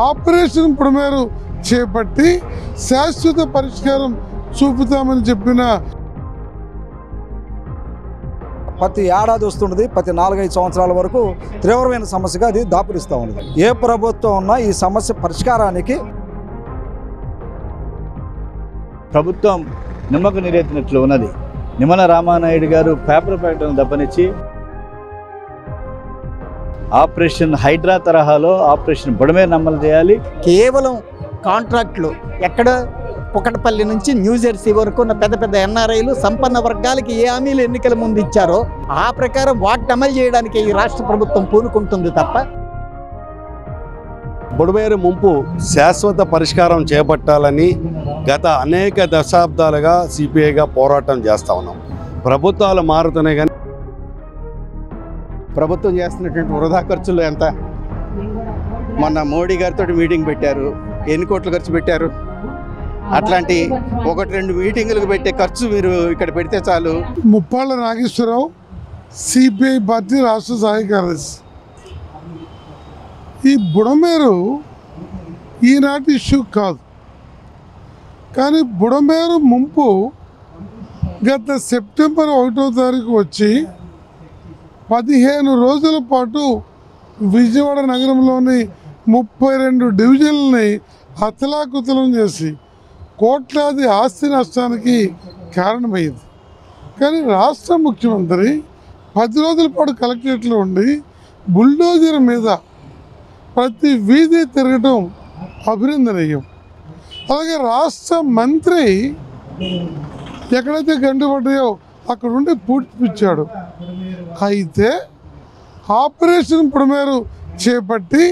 Operation పుడమేరు చేపట్టి శాశ్వత పరిష్కారం చూపుతామని చెప్పిన ప్రతి ఏడాది వస్తుంటుంది. ప్రతి 4-5 సంవత్సరాల వరకు తీవ్రమైన సమస్యగా అది దాపురిస్తూ ఉంది. ఏ ప్రభుత్వం ఉన్నా ఈ సమస్య పరిష్కారానికి ప్రభుత్వం నిమ్మకు నీరెత్తినట్లు ఉన్నది. నిమ్మల రామానాయుడు గారు పేపర్ ప్రకటన దప్పనిచ్చి ఆపరేషన్ హైడ్రా తరహాలో ఆపరేషన్ బుడమేరు అమలు చేయాలి. కేవలం కాంట్రాక్ట్లు ఎక్కడ పుకటపల్లి నుంచి న్యూజెర్సీ వరకు ఉన్న పెద్ద పెద్ద ఎన్ఆర్ఐలు సంపన్న వర్గాలకి ఏ హామీలు ఎన్నికల ముందు ఇచ్చారో ఆ ప్రకారం వాటిని అమలు చేయడానికి ఈ రాష్ట్ర ప్రభుత్వం పూనుకుంటుంది తప్ప బుడమేరు ముంపు శాశ్వత పరిష్కారం చేపట్టాలని గత అనేక దశాబ్దాలుగా సిపిఐగా పోరాటం చేస్తూ ఉన్నాం. ప్రభుత్వాలు మారుతున్నాయి కానీ ప్రభుత్వం చేస్తున్నటువంటి వృధా ఖర్చులు ఎంత? మొన్న మోడీ గారితో మీటింగ్ పెట్టారు, ఎన్ని కోట్లు ఖర్చు పెట్టారు? అట్లాంటి 1-2 మీటింగులకు పెట్టే ఖర్చు మీరు ఇక్కడ పెడితే చాలు. ముప్పాళ్ళ నాగేశ్వరరావు, సిపిఐ పార్టీ రాష్ట్ర సహాయ కార్యదర్శి. ఈ బుడమేరు ఈనాటి ఇష్యూ కాదు, కానీ బుడమేరు ముంపు గత సెప్టెంబర్ 1వ తారీఖు వచ్చి 15 రోజుల పాటు విజయవాడ నగరంలోని 32 డివిజన్లని అతలాకుతలం చేసి కోట్లాది ఆస్తి నష్టానికి కారణమైంది. కానీ రాష్ట్ర ముఖ్యమంత్రి 10 రోజుల పాటు కలెక్టరేట్లో ఉండి బుల్డోజర్ మీద ప్రతి వీధి తిరగటం అభినందనీయం. అలాగే రాష్ట్ర మంత్రి ఎక్కడైతే గంటు పడ్డాయో అక్కడ ఉండి పూడ్చిపిచ్చాడు. అయితే ఆపరేషన్ పుడమేరు చేపట్టి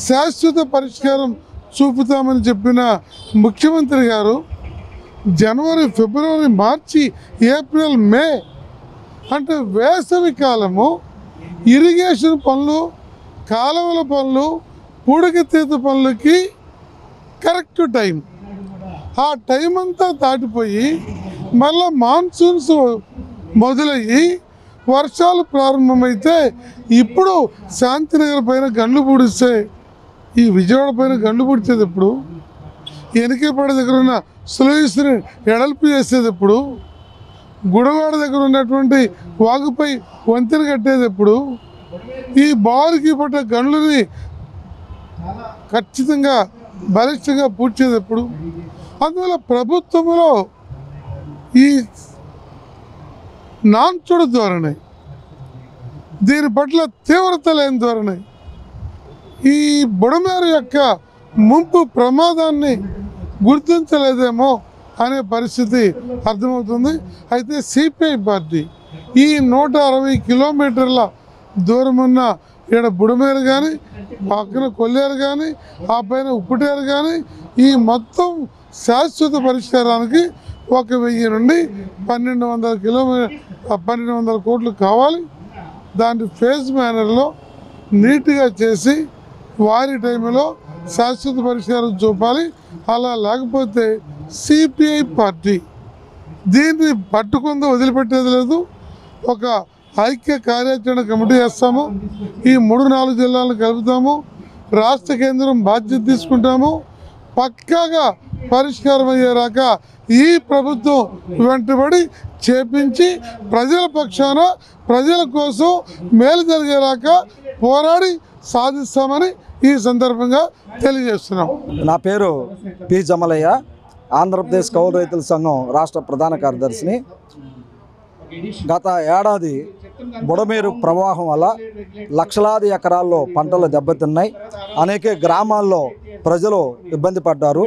శాశ్వత పరిష్కారం చూపుతామని చెప్పిన ముఖ్యమంత్రి గారు జనవరి, ఫిబ్రవరి, మార్చి, ఏప్రిల్, మే అంటే వేసవి కాలము ఇరిగేషన్ పనులు, కాలువల పనులు, పూడికతీత పనులకి కరెక్ట్ టైం. ఆ టైం అంతా దాటిపోయి మళ్ళీ మాన్సూన్స్ మొదలయ్యి వర్షాలు ప్రారంభమైతే ఇప్పుడు శాంతినగర్ పైన గండ్లు పూడిస్తే ఈ విజయవాడ పైన గండ్లు పూడ్చేది ఎప్పుడు? ఎనికేపేట దగ్గర ఉన్న సులభేశ్వరిని ఎడల్పు చేసేది ఎప్పుడు? గుడవాడ దగ్గర ఉన్నటువంటి వాగుపై వంతెన కట్టేది ఎప్పుడు? ఈ బారుకి పట్ట గండ్లని ఖచ్చితంగా బలిష్టంగా పూడ్చేది ఎప్పుడు? అందువల్ల ప్రభుత్వంలో ఈ నాన్చుడు ధోరణి, దీని పట్ల తీవ్రత లేని ధోరణి, ఈ బుడమేరు యొక్క ముంపు ప్రమాదాన్ని గుర్తించలేదేమో అనే పరిస్థితి అర్థమవుతుంది. అయితే సిపిఐ పార్టీ ఈ 160 కిలోమీటర్ల దూరం ఉన్న ఇక్కడ బుడమేరు కానీ, పక్కన కొల్లేరు కానీ, ఆ పైన ఉప్పుటేరు కానీ ఈ మొత్తం శాశ్వత పరిష్కారానికి 1000 నుండి 1200 కోట్లు కావాలి. దాన్ని ఫేజ్ మేనర్లో నీట్గా చేసి వారి టైంలో శాశ్వత పరిష్కారం చూపాలి. అలా లేకపోతే సిపిఐ పార్టీ దీన్ని పట్టుకుందో వదిలిపెట్టేది లేదు. ఒక ఐక్య కార్యాచరణ కమిటీ వేస్తాము, ఈ 3-4 జిల్లాలను కలుపుతాము, రాష్ట్ర కేంద్రం బాధ్యత తీసుకుంటాము. పక్కాగా పరిష్కారం అయ్యేరాక ఈ ప్రభుత్వం వెంటబడి చేపించి ప్రజల పక్షాన ప్రజల కోసం మేలు జరిగేరాక పోరాడి సాధిస్తామని ఈ సందర్భంగా తెలియజేస్తున్నాం. నా పేరు పి జమలయ్య, ఆంధ్రప్రదేశ్ కౌలు రైతుల సంఘం రాష్ట్ర ప్రధాన కార్యదర్శిని. గత ఏడాది బుడమేరు ప్రవాహం వల్ల లక్షలాది ఎకరాల్లో పంటలు దెబ్బతిన్నాయి. అనేక గ్రామాల్లో ప్రజలు ఇబ్బంది పడ్డారు.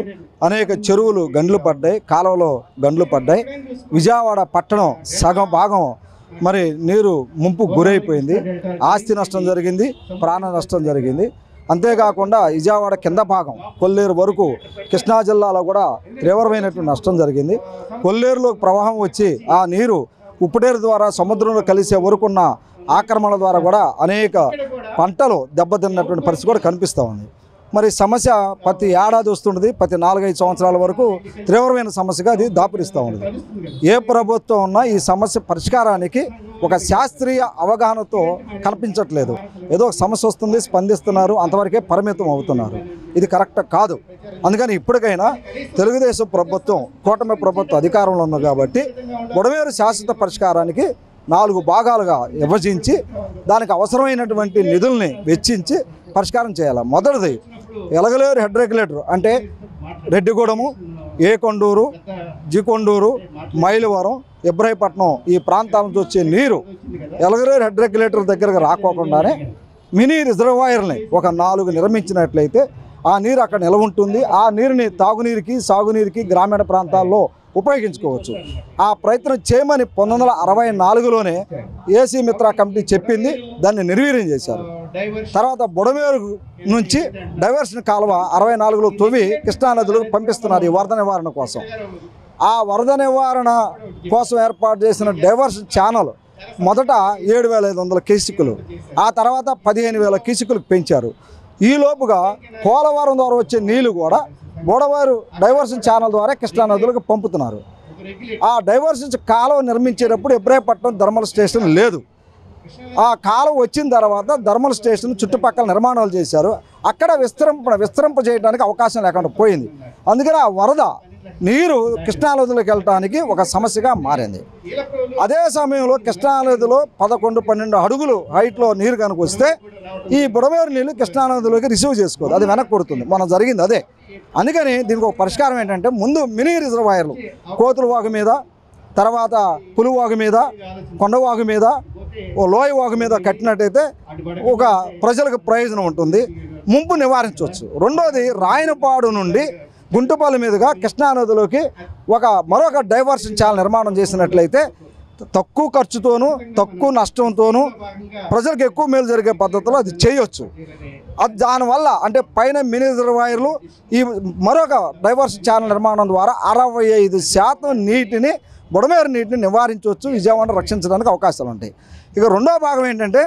అనేక చెరువులు గండ్లు పడ్డాయి, కాలువలో గండ్లు పడ్డాయి. విజయవాడ పట్టణం సగం భాగం మరి నీరు ముంపు గురైపోయింది. ఆస్తి నష్టం జరిగింది, ప్రాణ నష్టం జరిగింది. అంతేకాకుండా విజయవాడ కింద భాగం కొల్లేరు వరకు కృష్ణా జిల్లాలో కూడా తీవ్రమైనటువంటి నష్టం జరిగింది. కొల్లేరులో ప్రవాహం వచ్చి ఆ నీరు ఉప్పుటేరు ద్వారా సముద్రంలో కలిసే వరకున్న ఆక్రమణ ద్వారా కూడా అనేక పంటలు దెబ్బతిన్నటువంటి పరిస్థితి కూడా కనిపిస్తూ ఉంది. మరి సమస్య ప్రతి ఏడాది వస్తుంటుంది. ప్రతి 4-5 సంవత్సరాల వరకు తీవ్రమైన సమస్యగా అది దాపురిస్తూ ఉంది. ఏ ప్రభుత్వం ఉన్నా ఈ సమస్య పరిష్కారానికి ఒక శాస్త్రీయ అవగాహనతో కనిపించట్లేదు. ఏదో ఒక సమస్య వస్తుంది, స్పందిస్తున్నారు, అంతవరకే పరిమితం అవుతున్నారు. ఇది కరెక్ట్ కాదు. అందుకని ఇప్పటికైనా తెలుగుదేశం ప్రభుత్వం, కూటమి ప్రభుత్వం అధికారంలో ఉంది కాబట్టి బుడమేరు శాశ్వత పరిష్కారానికి 4 భాగాలుగా విభజించి దానికి అవసరమైనటువంటి నిధుల్ని వెచ్చించి పరిష్కారం చేయాలి. మొదటిది ఎలగలేరు హెడ్ రెగ్యులేటర్ అంటే రెడ్డిగూడెము, ఏకొండూరు, జికొండూరు, మైలవరం, ఇబ్రాహీపట్నం ఈ ప్రాంతాల నుంచి వచ్చే నీరు ఎలగలేరు హెడ్ రెగ్యులేటర్ దగ్గరకు రాకోకుండానే మినీ రిజర్వాయర్ని ఒక 4 నిర్మించినట్లయితే ఆ నీరు అక్కడ నిల్వ ఉంటుంది. ఆ నీరుని తాగునీరుకి, సాగునీరుకి గ్రామీణ ప్రాంతాల్లో ఉపయోగించుకోవచ్చు. ఆ ప్రయత్నం చేయమని 1964లోనే ఏసీ మిత్ర కమిటీ చెప్పింది, దాన్ని నిర్వీర్యం చేశారు. తర్వాత బుడమేరు నుంచి డైవర్షన్ కాలువ 64లో తవ్వి కృష్ణానదిలోకి పంపిస్తున్నారు ఈ వరద నివారణ కోసం. ఆ వరద నివారణ కోసం ఏర్పాటు చేసిన డైవర్షన్ ఛానల్ మొదట 7,500 క్యూసెక్కులు, ఆ తర్వాత 15,000 క్యూసెక్కులకు పెంచారు. ఈలోపుగా పోలవరం ద్వారా వచ్చే నీళ్లు కూడా బుడమేరు డైవర్షన్ ఛానల్ ద్వారా కృష్ణానదులకు పంపుతున్నారు. ఆ డైవర్షన్ కాలువ నిర్మించేటప్పుడు ఇబ్రాహీపట్నం థర్మల్ స్టేషన్ లేదు. ఆ కాలువ వచ్చిన తర్వాత థర్మల్ స్టేషన్ చుట్టుపక్కల నిర్మాణాలు చేశారు. అక్కడ విస్తరింప చేయడానికి అవకాశం లేకుండా పోయింది. అందుకని ఆ వరద నీరు కృష్ణానదిలోకి వెళ్ళటానికి ఒక సమస్యగా మారింది. అదే సమయంలో కృష్ణానదిలో 11-12 అడుగులు హైట్లో నీరు కనుక వస్తే ఈ బుడమేరు నీళ్ళు కృష్ణానదిలోకి రిసీవ్ చేసుకోదు, అది వెనక్కి కొడుతుంది. మనం జరిగింది అదే. అందుకని దీనికి ఒక పరిష్కారం ఏంటంటే ముందు మినీ రిజర్వాయర్లు కోతులవాగు మీద, తర్వాత పులివాగు మీద, కొండవాగు మీద, లోయ వాగు మీద కట్టినట్టయితే ఒక ప్రజలకు ప్రయోజనం ఉంటుంది, ముంపు నివారించవచ్చు. రెండోది రాయనపాడు నుండి గుంటుపల్లి మీదుగా కృష్ణానదిలోకి మరొక డైవర్షన్ ఛానల్ నిర్మాణం చేసినట్లయితే తక్కువ ఖర్చుతోనూ తక్కువ నష్టంతోనూ ప్రజలకు ఎక్కువ మేలు జరిగే పద్ధతిలో అది చేయొచ్చు. అది దానివల్ల అంటే పైన మినీ రిజర్వాయర్లు ఈ మరొక డైవర్షన్ ఛానల్ నిర్మాణం ద్వారా 65% నీటిని, బుడమేరు నీటిని నివారించవచ్చు, విజయవాడ రక్షించడానికి అవకాశాలు ఉంటాయి. ఇక రెండో భాగం ఏంటంటే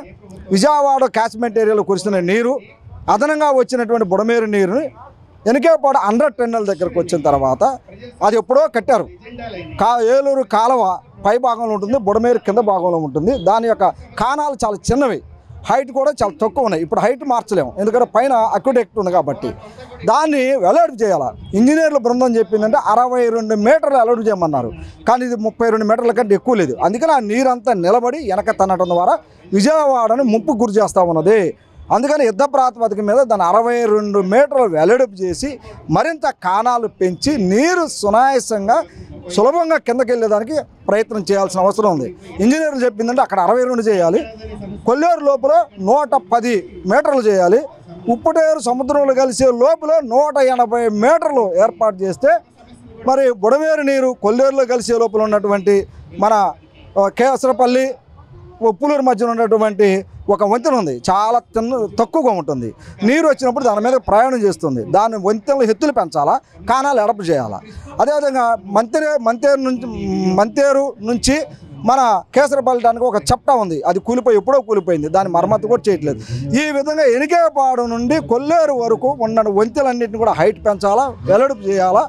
విజయవాడ క్యాచ్మెంట్ ఏరియాలో కురిసిన నీరు అదనంగా వచ్చినటువంటి బుడమేరు నీరుని వెనకేపాడు 100 టన్నుల దగ్గరకు వచ్చిన తర్వాత అది ఎప్పుడో కట్టారు. ఏలూరు కాలువ పై భాగంలో ఉంటుంది, బుడమేరు కింద భాగంలో ఉంటుంది. దాని యొక్క కాణాలు చాలా చిన్నవి, హైట్ కూడా చాలా తక్కువ ఉన్నాయి. ఇప్పుడు హైట్ మార్చలేము, ఎందుకంటే పైన అక్విడక్ట్ ఉంది కాబట్టి. దాన్ని వెల్లడి చేయాలి. ఇంజనీర్ల బృందం చెప్పిందంటే 62 మీటర్లు వెల్లడి చేయమన్నారు, కానీ ఇది 32 మీటర్ల కంటే ఎక్కువ లేదు. అందుకని ఆ నీరంతా నిలబడి వెనక తన్నటం ద్వారా విజయవాడని ముంపుకు గురి చేస్తూ ఉన్నది. అందుకని యుద్ధ ప్రాతిపదిక మీద దాన్ని 62 మీటర్లు వెల్లడింపు చేసి మరింత కాణాలు పెంచి నీరు సునాయాసంగా సులభంగా కిందకి వెళ్ళేదానికి ప్రయత్నం చేయాల్సిన అవసరం ఉంది. ఇంజనీర్లు చెప్పిందంటే అక్కడ 62 చేయాలి, కొల్లేరు లోపల 110 మీటర్లు చేయాలి, ఉప్పుటేరు సముద్రంలో కలిసే లోపల 180 మీటర్లు ఏర్పాటు చేస్తే మరి బుడమేరు నీరు కొల్లేరులో కలిసే లోపల ఉన్నటువంటి మన కేసరపల్లి ఉప్పులూరు మధ్యన ఉన్నటువంటి ఒక వంతెన ఉంది, చాలా తక్కువగా ఉంటుంది. నీరు వచ్చినప్పుడు దాని మీద ప్రయాణం చేస్తుంది. దాని వంతెనలు ఎత్తులు పెంచాలా, కాణాలు ఎడపు చేయాలా. అదేవిధంగా మంతేరు నుంచి మన కేసరపల్లటానికి ఒక చప్టా ఉంది, అది ఎప్పుడో కూలిపోయింది, దాని మరమ్మతు కూడా చేయట్లేదు. ఈ విధంగా ఎనికేపాడు నుండి కొల్లేరు వరకు ఉన్న వంతెనలన్నింటినీ కూడా హైట్ పెంచాలా, వెల్లడింపు చేయాలా,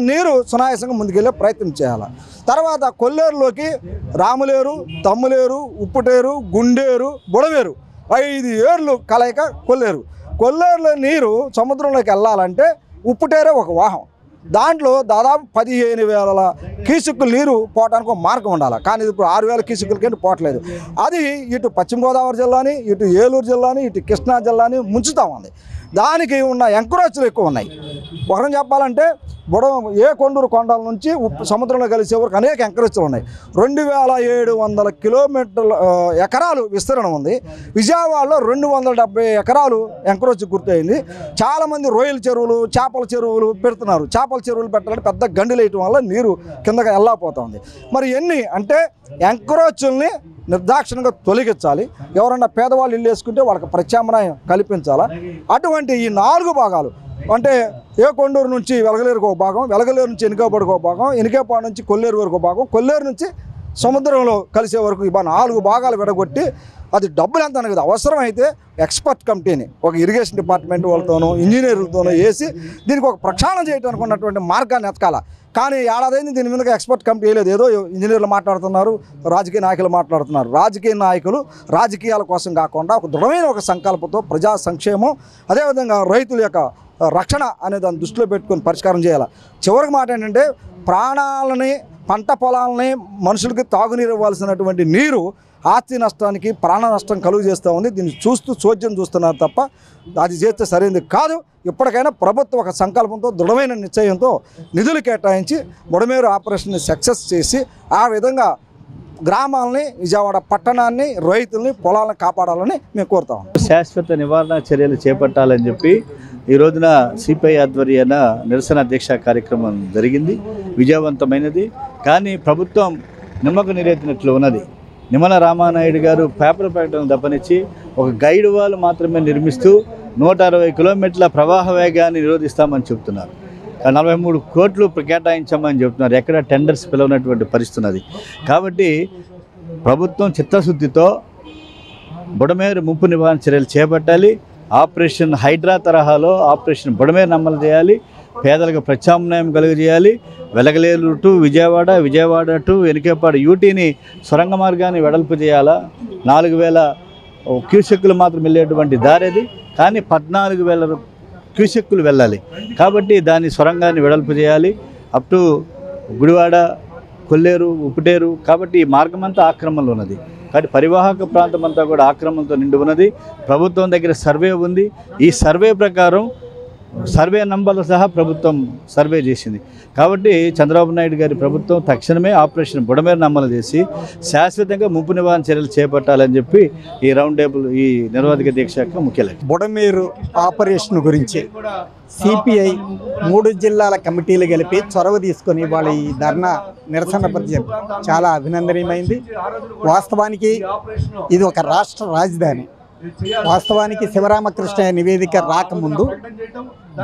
నీరు సునాయాసంగా ముందుకెళ్ళే ప్రయత్నం చేయాలి. తర్వాత కొల్లేరులోకి రాములేరు, తమ్ములేరు, ఉప్పుటేరు, గుండేరు, బుడమేరు 5 ఏర్లు కలయిక కొల్లేరులో నీరు సముద్రంలోకి వెళ్ళాలంటే ఉప్పుటేరే ఒక వాహనం. దాంట్లో దాదాపు 15,000 క్యూసెక్కులు నీరు పోవడానికి ఒక మార్గం ఉండాలి, కానీ ఇప్పుడు 6,000 క్యూసెక్కులకి పోవట్లేదు. అది ఇటు పశ్చిమ గోదావరి జిల్లాని, ఇటు ఏలూరు జిల్లాని, ఇటు కృష్ణా జిల్లాని ముంచుతూ ఉంది. దానికి ఉన్న ఎంకరేజ్లు ఎక్కువ ఉన్నాయి. ఒకరం చెప్పాలంటే కొండూరు కొండల నుంచి సముద్రంలో కలిసే వరకు అనేక ఎంకరేజ్లు ఉన్నాయి. 2,700 ఎకరాలు విస్తరణ ఉంది. విజయవాడలో 270 ఎకరాలు ఎంకరేజ్ గుర్తయింది. చాలామంది రొయ్యల చెరువులు, చేపల చెరువులు పెడుతున్నారు. చేపల చెరువులు పెట్టాలంటే పెద్ద గండులు వేయటం వల్ల నీరు కిందకి వెళ్ళకపోతుంది. మరి ఎన్ని అంటే ఎంకరేజ్ని నిర్దాక్షిణంగా తొలగించాలి. ఎవరన్నా పేదవాళ్ళు ఇల్లు వేసుకుంటే వాళ్ళకి ప్రత్యామ్నాయం కల్పించాలా. అటువంటి ఈ 4 భాగాలు అంటే కొండూరు నుంచి వెలగలేరుకు ఒక భాగం, వెలగలేరు నుంచి ఎనికేపాడుకు ఒక భాగం, ఎనికేపాడు నుంచి కొల్లేరు వరకు ఒక భాగం, కొల్లేరు నుంచి సముద్రంలో కలిసే వరకు ఈ 4 భాగాలు విడగొట్టి అది డబ్బులు ఎంత అనేది అవసరమైతే ఎక్స్పర్ట్ కమిటీని ఒక ఇరిగేషన్ డిపార్ట్మెంట్ వాళ్ళతోనూ ఇంజనీర్లతోనూ వేసి దీనికి ఒక ప్రక్షాళన చేయడానికి ఉన్నటువంటి మార్గాన్ని ఎతకాల. కానీ ఏడాదైంది దీని మీద ఎక్స్పర్ట్ కమిటీ వేయలేదు. ఏదో ఇంజనీర్లు మాట్లాడుతున్నారు, రాజకీయ నాయకులు మాట్లాడుతున్నారు. రాజకీయ నాయకులు రాజకీయాల కోసం కాకుండా ఒక దృఢమైన ఒక సంకల్పంతో ప్రజా సంక్షేమం, అదేవిధంగా రైతుల యొక్క రక్షణ అనే దాన్ని దృష్టిలో పెట్టుకొని పరిష్కారం చేయాలి. చివరికి మాట ఏంటంటే ప్రాణాలని, పంట పొలాలని, మనుషులకి తాగునీరు ఇవ్వాల్సినటువంటి నీరు ఆస్తి నష్టానికి, ప్రాణ నష్టం కలుగు చేస్తూ ఉంది. దీన్ని చూస్తూ చోద్యం చూస్తున్నారు తప్ప అది చేస్తే సరైనది కాదు. ఇప్పటికైనా ప్రభుత్వం ఒక సంకల్పంతో, దృఢమైన నిశ్చయంతో నిధులు కేటాయించి బుడమేరు ఆపరేషన్ని సక్సెస్ చేసి ఆ విధంగా గ్రామాలని, విజయవాడ పట్టణాన్ని, రైతుల్ని, పొలాలను కాపాడాలని మేము కోరుతాం. శాశ్వత నివారణ చర్యలు చేపట్టాలని చెప్పి ఈ రోజున సిపిఐ ఆధ్వర్యాన నిరసన దీక్ష కార్యక్రమం జరిగింది, విజయవంతమైనది. కానీ ప్రభుత్వం నిమ్మకు నీరెత్తినట్లు ఉన్నది. నిమ్మల రామానాయుడు గారు పేపర్ ప్రకటన తప్పనిచ్చి ఒక గైడ్ వాల్ మాత్రమే నిర్మిస్తూ 160 కిలోమీటర్ల ప్రవాహ వేగాన్ని నిరోధిస్తామని చెప్తున్నారు. 43 కోట్లు కేటాయించామని చెప్తున్నారు. ఎక్కడ టెండర్స్ పిలవనటువంటి పరిస్థితి ఉన్నది. కాబట్టి ప్రభుత్వం చిత్తశుద్ధితో బుడమేరు ముంపు నివారణ చర్యలు చేపట్టాలి. ఆపరేషన్ హైడ్రా తరహాలో ఆపరేషన్ బుడమేరును అమలు చేయాలి. పేదలకు ప్రత్యామ్నాయం కలుగజేయాలి. వెలగలేరు టు విజయవాడ, విజయవాడ టు ఎనికేపాడు యూటీని సొరంగ మార్గాన్ని వెడల్పు చేయాలా. 4000 క్యూసెక్కులు మాత్రం వెళ్ళేటువంటి దారేది, కానీ 14,000 క్యూసెక్కులు వెళ్ళాలి. కాబట్టి దాని సొరంగాన్ని వెడల్పు చేయాలి. అప్ టు గుడివాడ, కొల్లేరు, ఉప్పుటేరు. కాబట్టి ఈ మార్గం అంతా ఆక్రమణలో ఉన్నది. కాబట్టి పరివాహక ప్రాంతం అంతా కూడా ఆక్రమణతో నిండి ఉన్నది. ప్రభుత్వం దగ్గర సర్వే ఉంది. ఈ సర్వే ప్రకారం సర్వే నంబర్లు సహా ప్రభుత్వం సర్వే చేసింది. కాబట్టి చంద్రబాబు నాయుడు గారి ప్రభుత్వం తక్షణమే ఆపరేషన్ బుడమేరును అమలు చేసి శాశ్వతంగా ముంపు నివారణ చర్యలు చేపట్టాలని చెప్పి ఈ రౌండ్ టేబుల్, ఈ నిరవధిక దీక్ష యొక్క ముఖ్య లక్ష్యం. బుడమేరు ఆపరేషన్ గురించి సిపిఐ 3 జిల్లాల కమిటీలు కలిపి చొరవ తీసుకొని వాళ్ళ ఈ ధర్నా నిరసన పద్యం చాలా అభినందనీయమైంది. వాస్తవానికి ఇది ఒక రాష్ట్ర రాజధాని. వాస్తవానికి శివరామకృష్ణయ్య నివేదిక రాకముందు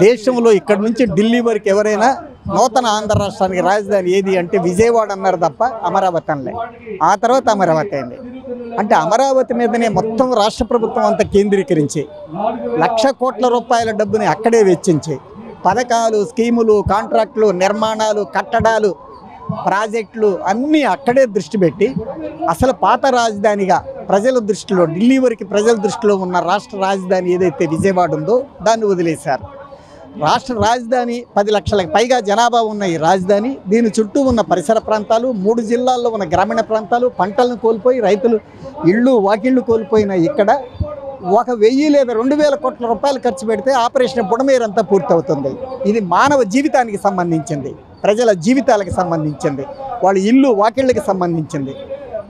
దేశంలో ఇక్కడి నుంచి ఢిల్లీ వరకు ఎవరైనా నూతన ఆంధ్ర రాష్ట్రానికి రాజధాని ఏది అంటే విజయవాడ అన్నారు తప్ప అమరావతి అనలే. ఆ తర్వాత అమరావతి అయింది. అంటే అమరావతి మీదనే మొత్తం రాష్ట్ర ప్రభుత్వం అంతా కేంద్రీకరించి 1,00,000 కోట్ల రూపాయల డబ్బుని అక్కడే వెచ్చించి పథకాలు, స్కీములు, కాంట్రాక్టులు, నిర్మాణాలు, కట్టడాలు, ప్రాజెక్టులు అన్నీ అక్కడే దృష్టి పెట్టి అసలు పాత రాజధానిగా ప్రజల దృష్టిలో, ఢిల్లీ వరకు ప్రజల దృష్టిలో ఉన్న రాష్ట్ర రాజధాని ఏదైతే విజయవాడ ఉందో దాన్ని వదిలేశారు. రాష్ట్ర రాజధాని 10 లక్షలకు పైగా జనాభా ఉన్న ఈ రాజధాని, దీని చుట్టూ ఉన్న పరిసర ప్రాంతాలు, 3 జిల్లాల్లో ఉన్న గ్రామీణ ప్రాంతాలు, పంటలను కోల్పోయి రైతులు ఇళ్ళు వాకిళ్ళు కోల్పోయిన ఇక్కడ 1,000 లేదా 2,000 కోట్ల రూపాయలు ఖర్చు పెడితే ఆపరేషన్ బుడమేరు అంతా పూర్తవుతుంది. ఇది మానవ జీవితానికి సంబంధించింది, ప్రజల జీవితాలకు సంబంధించింది, వాళ్ళ ఇల్లు వాకిళ్ళకి సంబంధించింది.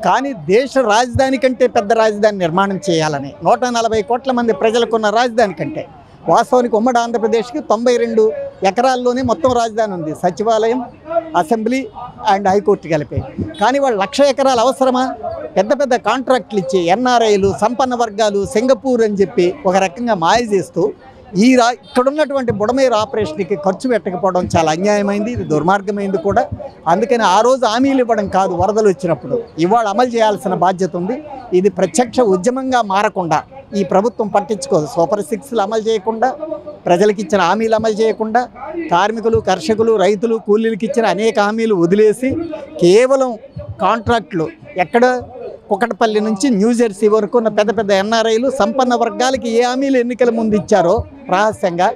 కానీ దేశ రాజధాని కంటే పెద్ద రాజధాని నిర్మాణం చేయాలని 140 కోట్ల మంది ప్రజలకున్న రాజధాని కంటే వాస్తవానికి ఉమ్మడి ఆంధ్రప్రదేశ్కి 92 ఎకరాల్లోనే మొత్తం రాజధాని ఉంది, సచివాలయం, అసెంబ్లీ అండ్ హైకోర్టు కలిపి. కానీ వాళ్ళు 1,00,000 ఎకరాలు అవసరమా? పెద్ద పెద్ద కాంట్రాక్టులు ఇచ్చి ఎన్ఆర్ఐలు, సంపన్న వర్గాలు, సింగపూర్ అని చెప్పి ఒక రకంగా మాయ చేస్తూ ఇక్కడ ఉన్నటువంటి బుడమేరు ఆపరేషన్కి ఖర్చు పెట్టకపోవడం చాలా అన్యాయమైంది, ఇది దుర్మార్గమైంది కూడా. అందుకని ఆ రోజు హామీలు ఇవ్వడం కాదు, వరదలు వచ్చినప్పుడు ఇవాళ అమలు చేయాల్సిన బాధ్యత ఉంది. ఇది ప్రత్యక్ష ఉద్యమంగా మారకుండా ఈ ప్రభుత్వం పట్టించుకోదు. సూపర్ 6లు అమలు చేయకుండా, ప్రజలకు ఇచ్చిన హామీలు అమలు చేయకుండా, కార్మికులు, కర్షకులు, రైతులు, కూలీలకు ఇచ్చిన అనేక హామీలు వదిలేసి కేవలం కాంట్రాక్టులు ఎక్కడ కుకటపల్లి నుంచి న్యూజెర్సీ వరకు ఉన్న పెద్ద పెద్ద ఎన్ఆర్ఐలు, సంపన్న వర్గాలకి ఏ హామీలు ఎన్నికల ముందు ఇచ్చారో రహస్యంగా,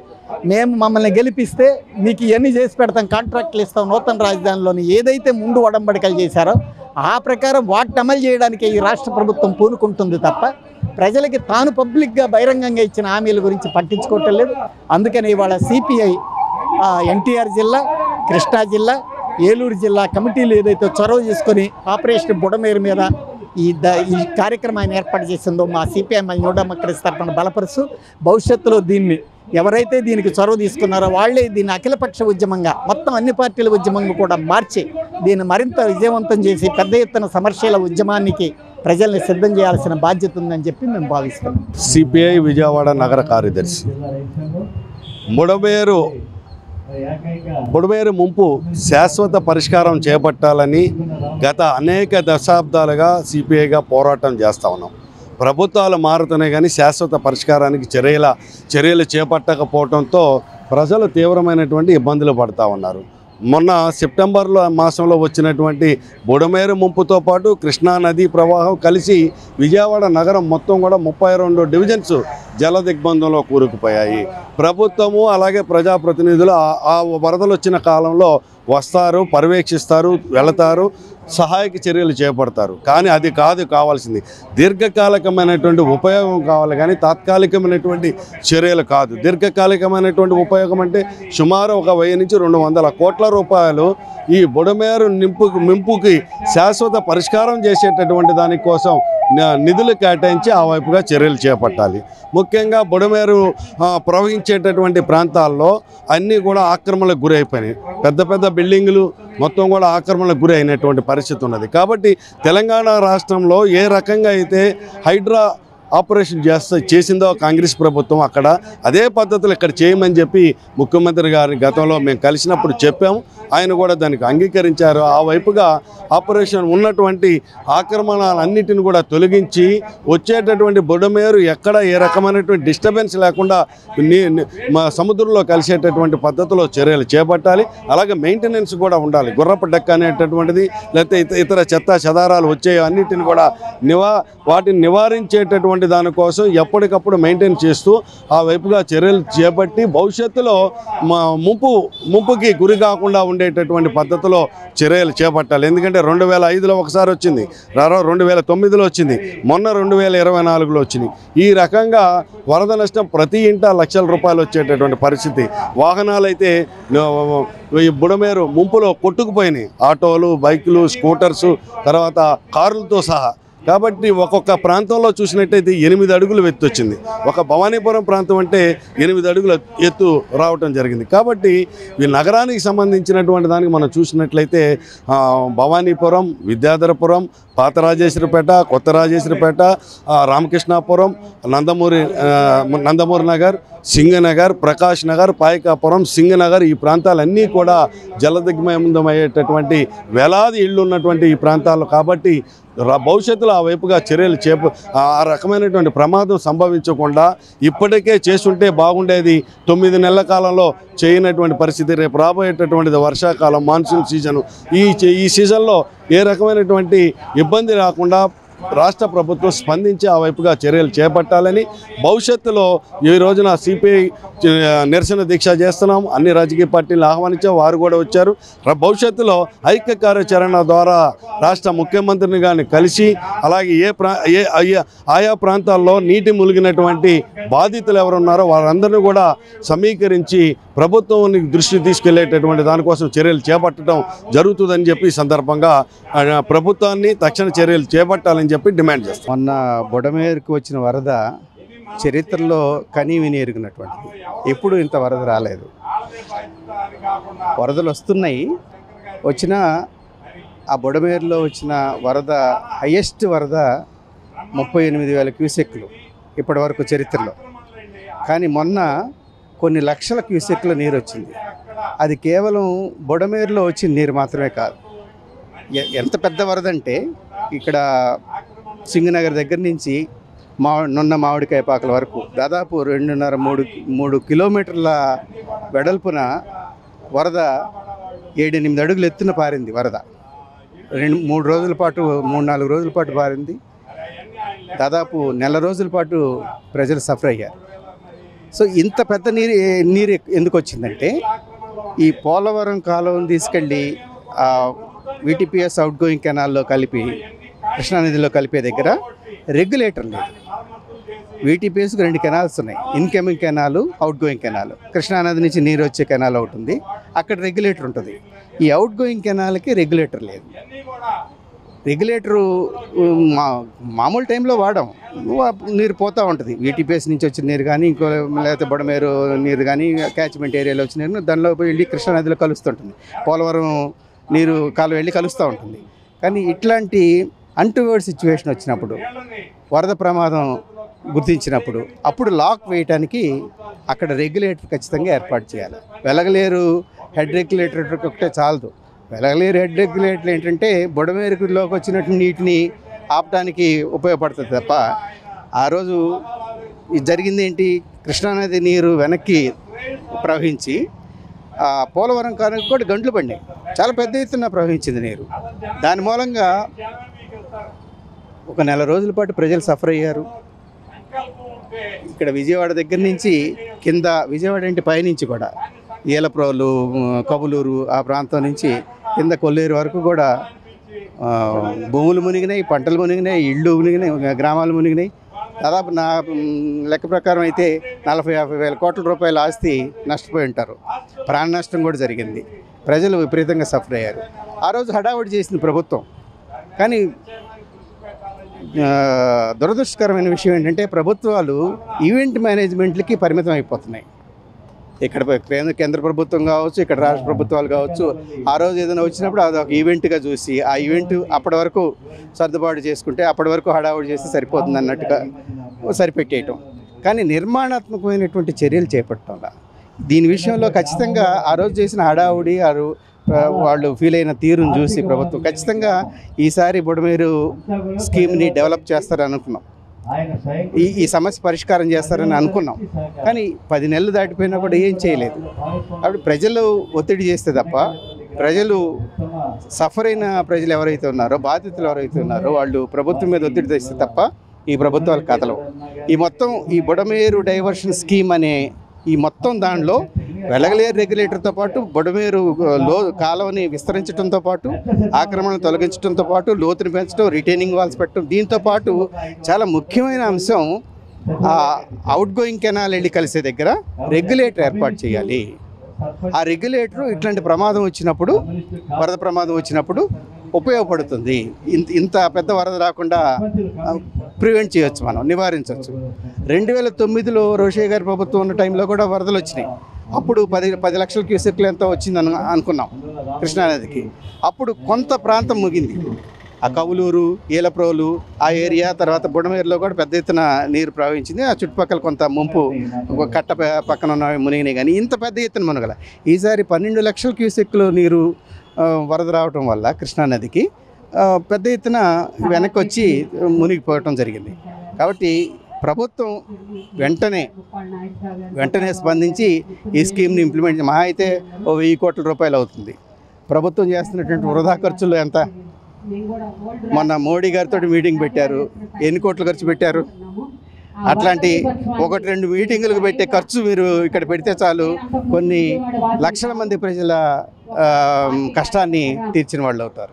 మేము మమ్మల్ని గెలిపిస్తే మీకు ఇవన్నీ చేసి పెడతాం, కాంట్రాక్టులు ఇస్తాం, నూతన రాజధానిలోని ఏదైతే ముందు ఒడంబడికలు చేశారో ఆ ప్రకారం వాటిని అమలు చేయడానికి ఈ రాష్ట్ర ప్రభుత్వం పూనుకుంటుంది తప్ప ప్రజలకి తాను పబ్లిక్గా బహిరంగంగా ఇచ్చిన హామీల గురించి పట్టించుకోవటం లేదు. అందుకని ఇవాళ సిపిఐ ఎన్టీఆర్ జిల్లా, కృష్ణా జిల్లా, ఏలూరు జిల్లా కమిటీలు ఏదైతే చొరవ తీసుకొని ఆపరేషన్ బుడమేరు మీద ఈ కార్యక్రమాన్ని ఏర్పాటు చేసిందో మా సిపిఎం న్యూ డెమోక్రసీ తరఫున బలపరుస్తూ భవిష్యత్తులో దీన్ని ఎవరైతే దీనికి చొరవ తీసుకున్నారో వాళ్ళే దీన్ని అఖిలపక్ష ఉద్యమంగా, మొత్తం అన్ని పార్టీల ఉద్యమంగా కూడా మార్చి దీన్ని మరింత విజయవంతం చేసి పెద్ద ఎత్తున సమరశీల ఉద్యమానికి ప్రజల్ని సిద్ధం చేయాల్సిన బాధ్యత ఉందని చెప్పి మేము భావిస్తున్నాం. సిపిఐ విజయవాడ నగర కార్యదర్శి. బుడమేరు ముంపు శాశ్వత పరిష్కారం చేపట్టాలని గత అనేక దశాబ్దాలుగా సిపిఐగా పోరాటం చేస్తూ ఉన్నాం. ప్రభుత్వాలు మారుతున్నాయి కానీ శాశ్వత పరిష్కారానికి చర్యలు చేపట్టకపోవడంతో ప్రజలు తీవ్రమైనటువంటి ఇబ్బందులు పడుతూ ఉన్నారు. మొన్న సెప్టెంబర్లో మాసంలో వచ్చినటువంటి బుడమేరు ముంపుతో పాటు కృష్ణా నదీ ప్రవాహం కలిసి విజయవాడ నగరం మొత్తం కూడా 32 డివిజన్స్ జల దిగ్బంధంలో కూరుకుపోయాయి. ప్రభుత్వము అలాగే ప్రజాప్రతినిధులు ఆ వరదలు వచ్చిన కాలంలో వస్తారు, పర్యవేక్షిస్తారు, వెళతారు, సహాయక చర్యలు చేపడతారు. కానీ అది కాదు కావాల్సింది. దీర్ఘకాలికమైనటువంటి ఉపయోగం కావాలి కానీ తాత్కాలికమైనటువంటి చర్యలు కాదు. దీర్ఘకాలికమైనటువంటి ఉపయోగం అంటే సుమారు 1000 నుంచి 200 కోట్ల రూపాయలు ఈ బుడమేరు ముంపుకి శాశ్వత పరిష్కారం చేసేటటువంటి దానికోసం నిధులు కేటాయించి ఆ వైపుగా చర్యలు చేపట్టాలి. ముఖ్యంగా బుడమేరు ప్రవహించేటటువంటి ప్రాంతాల్లో అన్నీ కూడా ఆక్రమణలకు గురి అయిపోయినాయి. పెద్ద పెద్ద బిల్డింగులు మొత్తం కూడా ఆక్రమణలకు గురి అయినటువంటి పరిస్థితి ఉన్నది. కాబట్టి తెలంగాణ రాష్ట్రంలో ఏ రకంగా అయితే హైడ్రా ఆపరేషన్ చేసిందో కాంగ్రెస్ ప్రభుత్వం అక్కడ అదే పద్ధతులు ఇక్కడ చేయమని చెప్పి ముఖ్యమంత్రి గారిని గతంలో మేము కలిసినప్పుడు చెప్పాము. ఆయన కూడా దానికి అంగీకరించారు. ఆ వైపుగా ఆపరేషన్ ఉన్నటువంటి ఆక్రమణలన్నిటిని కూడా తొలగించి వచ్చేటటువంటి బుడమేరు ఎక్కడ ఏ రకమైనటువంటి డిస్టర్బెన్స్ లేకుండా మా సముద్రంలో కలిసేటటువంటి పద్ధతిలో చర్యలు చేపట్టాలి. అలాగే మెయింటెనెన్స్ కూడా ఉండాలి. గుర్రపు డెక్క అనేటటువంటిది లేకపోతే ఇతర చెత్త చెదారాలు వచ్చే అన్నిటిని కూడా వాటిని నివారించేటటువంటి దానికోసం ఎప్పటికప్పుడు మెయింటైన్ చేస్తూ ఆ వైపుగా చర్యలు చేపట్టి భవిష్యత్తులో ముంపుకి గురి కాకుండా ఉండేటటువంటి పద్ధతిలో చర్యలు చేపట్టాలి. ఎందుకంటే 2005లో ఒకసారి వచ్చింది, 2009లో వచ్చింది, మొన్న 2024లో వచ్చింది. ఈ రకంగా వరద నష్టం ప్రతి ఇంట లక్షల రూపాయలు వచ్చేటటువంటి పరిస్థితి. వాహనాలు అయితే ఈ బుడమేరు ముంపులో కొట్టుకుపోయినాయి. ఆటోలు, బైకులు, స్కూటర్సు, తర్వాత కార్లతో సహా. కాబట్టి ఒక్కొక్క ప్రాంతంలో చూసినట్టయితే 8 అడుగులు ఎత్తు వచ్చింది. ఒక భవానీపురం ప్రాంతం అంటే 8 అడుగుల ఎత్తు రావటం జరిగింది. కాబట్టి ఈ నగరానికి సంబంధించినటువంటి దానికి మనం చూసినట్లయితే భవానీపురం, విద్యాధరపురం, పాత రాజేశ్వరపేట, కొత్త రాజేశ్వరపేట, రామకృష్ణాపురం, నందమూరి నగర్, సింగనగర్, ప్రకాష్ నగర్, పాయకాపురం, సింగనగర్ ఈ ప్రాంతాలన్నీ కూడా జలదిగ్బంధమయ్యేటటువంటి వేలాది ఇళ్ళు ఉన్నటువంటి ఈ ప్రాంతాలు. కాబట్టి భవిష్యత్తులో ఆ వైపుగా చర్యలు ఆ రకమైనటువంటి ప్రమాదం సంభవించకుండా ఇప్పటికే చేస్తుంటే బాగుండేది. 9 నెలల కాలంలో చేయనటువంటి పరిస్థితి. రేపు రాబోయేటటువంటిది వర్షాకాలం, మాన్సూన్ సీజను. ఈ సీజన్లో ఏ రకమైనటువంటి ఇబ్బంది రాకుండా రాష్ట్ర ప్రభుత్వం స్పందించి ఆ వైపుగా చర్యలు చేపట్టాలని భవిష్యత్తులో ఈ రోజున సిపిఐ నిరసన దీక్ష చేస్తున్నాం. అన్ని రాజకీయ పార్టీలు ఆహ్వానించాం, వారు కూడా వచ్చారు. భవిష్యత్తులో ఐక్య కార్యాచరణ ద్వారా రాష్ట్ర ముఖ్యమంత్రిని కానీ కలిసి అలాగే ఆయా ప్రాంతాల్లో నీటి మునిగినటువంటి బాధితులు ఎవరున్నారో వారందరినీ కూడా సమీకరించి ప్రభుత్వానికి దృష్టి తీసుకెళ్లేటటువంటి దానికోసం చర్యలు చేపట్టడం జరుగుతుందని చెప్పి సందర్భంగా ప్రభుత్వాన్ని తక్షణ చర్యలు చేపట్టాలని చెప్పి డిమాండ్ చేస్తాం. మొన్న బుడమేరుకు వచ్చిన వరద చరిత్రలో కనీ విని ఎరిగినటువంటిది. ఎప్పుడు ఇంత వరద రాలేదు. వరదలు వస్తున్నాయి. వచ్చిన ఆ బుడమేరులో వచ్చిన వరద హయ్యెస్ట్ వరద 38,000 క్యూసెక్లు ఇప్పటి వరకు చరిత్రలో. కానీ మొన్న కొన్ని లక్షల క్యూసెక్ల నీరు వచ్చింది. అది కేవలం బుడమేరులో వచ్చిన నీరు మాత్రమే కాదు. ఎంత పెద్ద వరద అంటే ఇక్కడ సింగనగర్ దగ్గర నుంచి నున్న మామిడికాయ పాకల వరకు దాదాపు 2.5-3 కిలోమీటర్ల వెడల్పున వరద 7-8 అడుగులు ఎత్తున పారింది. వరద 2-3 రోజుల పాటు 3-4 రోజుల పాటు పారింది. దాదాపు నెల రోజుల పాటు ప్రజలు సఫర్ అయ్యారు. సో ఇంత పెద్ద నీరు ఎందుకు వచ్చిందంటే ఈ పోలవరం కాలువను తీసుకెళ్ళి VTPS అవుట్ గోయింగ్ కెనాల్లో కలిపి కృష్ణానదిలో కలిపే దగ్గర రెగ్యులేటర్ లేదు. VTPSకి 2 కెనాల్స్ ఉన్నాయి. Incoming canal, out going canal. కృష్ణానది నుంచి నీరు వచ్చే కెనాల్ ఒకటి ఉంది, అక్కడ రెగ్యులేటర్ ఉంటుంది. ఈ అవుట్ గోయింగ్ కెనాల్కి రెగ్యులేటర్ లేదు. రెగ్యులేటరు మామూలు టైంలో వాడడం, నీరు పోతూ ఉంటుంది. VTPS నుంచి వచ్చిన నీరు కానీ ఇంకో లేకపోతే బుడమేరు నీరు కానీ క్యాచ్మెంట్ ఏరియాలో వచ్చిన నీరు దానిలో వెళ్ళి కృష్ణానదిలో కలుస్తుంటుంది. పోలవరం నీరు కాలువ వెళ్ళి కలుస్తూ ఉంటుంది. కానీ ఇట్లాంటి అన్టువర్డ్ సిచ్యువేషన్ వచ్చినప్పుడు, వరద ప్రమాదం గుర్తించినప్పుడు అప్పుడు లాక్ వేయటానికి అక్కడ రెగ్యులేటర్ ఖచ్చితంగా ఏర్పాటు చేయాలి. వెలగలేరు హెడ్ రెగ్యులేటర్ ఒకటే చాలదు. వెలగలేరు హెడ్ రెగ్యులేటర్ ఏంటంటే బుడమేరులోకి వచ్చినట్టు నీటిని ఆపడానికి ఉపయోగపడుతుంది తప్ప, ఆ రోజు జరిగింది ఏంటి, కృష్ణానది నీరు వెనక్కి ప్రవహించి ఆ పోలవరం కారణం కూడా గంటలు పడినాయి, చాలా పెద్ద ఎత్తున ప్రవహించింది నీరు. దాని మూలంగా ఒక నెల రోజుల పాటు ప్రజలు సఫర్ అయ్యారు. ఇక్కడ విజయవాడ దగ్గర నుంచి కింద, విజయవాడ ఇంటి పైనుంచి కూడా ఏలప్రోలు, కబులూరు ఆ ప్రాంతం నుంచి కింద కొల్లేరు వరకు కూడా భూములు మునిగినాయి, పంటలు మునిగినాయి, ఇళ్ళు మునిగినాయి, గ్రామాలు మునిగినాయి. దాదాపు నా లెక్క ప్రకారం అయితే 40-50 వేల కోట్ల రూపాయల ఆస్తి నష్టపోయి ఉంటారు. ప్రాణ నష్టం కూడా జరిగింది. ప్రజలు విపరీతంగా సఫర్ అయ్యారు. ఆ రోజు హడావుడి చేసింది ప్రభుత్వం. కానీ దురదృష్టకరమైన విషయం ఏంటంటే ప్రభుత్వాలు ఈవెంట్ మేనేజ్మెంట్లకి పరిమితం అయిపోతున్నాయి. ఇక్కడ కేంద్ర ప్రభుత్వం కావచ్చు, ఇక్కడ రాష్ట్ర ప్రభుత్వాలు కావచ్చు, ఆ రోజు ఏదైనా వచ్చినప్పుడు అది ఒక ఈవెంట్గా చూసి ఆ ఈవెంట్ అప్పటి వరకు సర్దుబాటు చేసుకుంటే అప్పటి వరకు హడావుడి చేస్తే సరిపోతుంది అన్నట్టుగా సరిపెట్టేయటం. కానీ నిర్మాణాత్మకమైనటువంటి చర్యలు చేపట్టడం, దీని విషయంలో ఖచ్చితంగా ఆ రోజు చేసిన హడావుడి వాళ్ళు ఫీల్ అయిన తీరును చూసి ప్రభుత్వం ఖచ్చితంగా ఈసారి బుడమేరు స్కీమ్ని డెవలప్ చేస్తారని అనుకున్నాం. ఈ సమస్య పరిష్కారం చేస్తారని అనుకున్నాం. కానీ 10 నెలలు దాటిపోయినా కూడా ఏం చేయలేదు. అప్పుడు ప్రజలు ఒత్తిడి చేస్తే తప్ప, ప్రజలు సఫర్ అయిన ప్రజలు ఎవరైతే ఉన్నారో, బాధితులు ఎవరైతే ఉన్నారో వాళ్ళు ప్రభుత్వం మీద ఒత్తిడి తెస్తే తప్ప ఈ ప్రభుత్వాలు కథలవు. ఈ బుడమేరు డైవర్షన్ స్కీమ్ అనే ఈ మొత్తం దానిలో వెలగలేరు రెగ్యులేటర్తో పాటు బుడమేరు కాలువని విస్తరించడంతో పాటు, ఆక్రమణను తొలగించడంతో పాటు, లోతుని పెంచడం, రిటైనింగ్ వాల్స్ పెట్టడం, దీంతో పాటు చాలా ముఖ్యమైన అంశం అవుట్ గోయింగ్ కెనాల్ వెళ్ళి కలిసే దగ్గర రెగ్యులేటర్ ఏర్పాటు చేయాలి. ఆ రెగ్యులేటరు ఇట్లాంటి ప్రమాదం వచ్చినప్పుడు, వరద ప్రమాదం వచ్చినప్పుడు ఉపయోగపడుతుంది. ఇంత పెద్ద వరద రాకుండా ప్రివెంట్ చేయొచ్చు, మనం నివారించవచ్చు. 2009లో రోషయ్య గారి ప్రభుత్వం ఉన్న టైంలో కూడా వరదలు వచ్చినాయి. అప్పుడు 10 లక్షల క్యూసెక్లు ఎంతో వచ్చిందని అనుకున్నాం కృష్ణానదికి. అప్పుడు కొంత ప్రాంతం ముగింది, ఆ కవులూరు, ఏలప్రోలు ఆ ఏరియా, తర్వాత బుడమేరులో కూడా పెద్ద ఎత్తున నీరు ప్రవహించింది. ఆ చుట్టుపక్కల కొంత ముంపు కట్ట పక్కన ఉన్న మునిగినాయి. కానీ ఇంత పెద్ద ఎత్తున మునగల. ఈసారి 12 లక్షల క్యూసెక్లు నీరు వరద రావటం వల్ల కృష్ణానదికి పెద్ద ఎత్తున వెనక్కి వచ్చి మునిగిపోవటం జరిగింది. కాబట్టి ప్రభుత్వం వెంటనే స్పందించి ఈ స్కీమ్ని ఇంప్లిమెంట్, మహా అయితే 1000 కోట్ల రూపాయలు అవుతుంది. ప్రభుత్వం చేస్తున్నటువంటి వృధా ఖర్చులు ఎంత? మొన్న మోడీ గారితో మీటింగ్ పెట్టారు, ఎన్ని కోట్లు ఖర్చు పెట్టారు? అట్లాంటి 1-2 మీటింగులకు పెట్టే ఖర్చు మీరు ఇక్కడ పెడితే చాలు, కొన్ని లక్షల మంది ప్రజల కష్టాన్ని తీర్చిన వాళ్ళు అవుతారు.